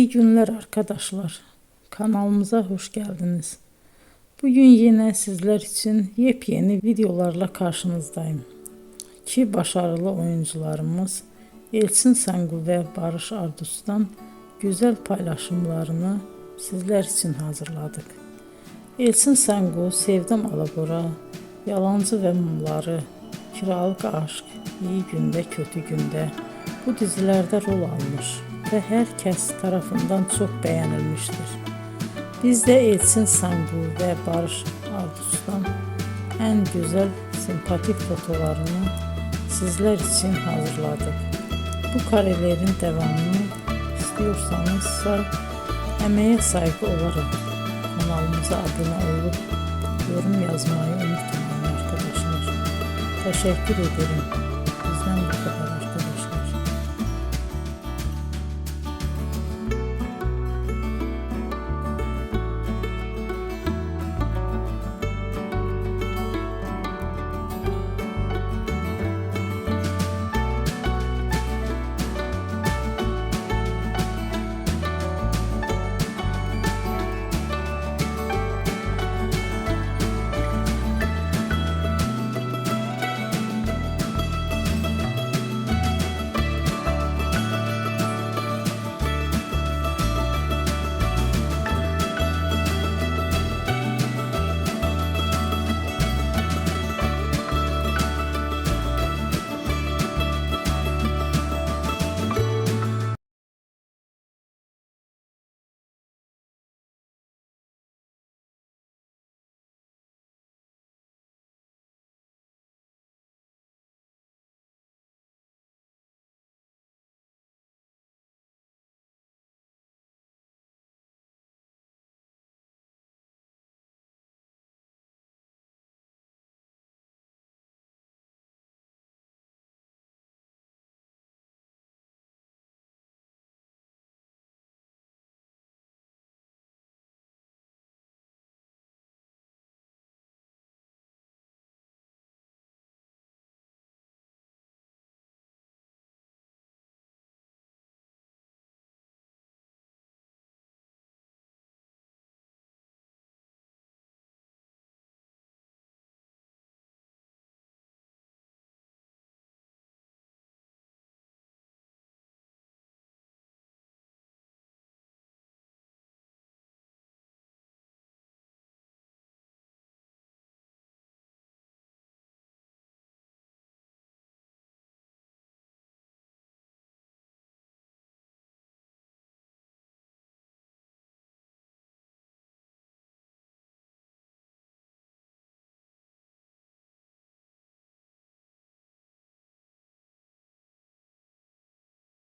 İyi günler arkadaşlar. Kanalımıza hoş geldiniz. Bugün yine sizler için yepyeni videolarla karşınızdayım. İki başarılı oyuncularımız Elçin Sangu ve Barış Ardus'tan güzel paylaşımlarını sizler için hazırladık. Elçin Sangu, Sevdim Alabora, Yalancı ve Mumları, Kiralık Aşk, İyi Günde Kötü Günde bu dizilerde rol almış ve herkes tarafından çok beğenilmiştir. Biz de Elçin Sangu ve Barış Ardus'tan en güzel sempatik fotolarını sizler için hazırladık. Bu karelerin devamını istiyorsanızsa emeğe saygı olarak kanalımıza abone olup yorum yazmayı unutmayın arkadaşlar. Teşekkür ederim.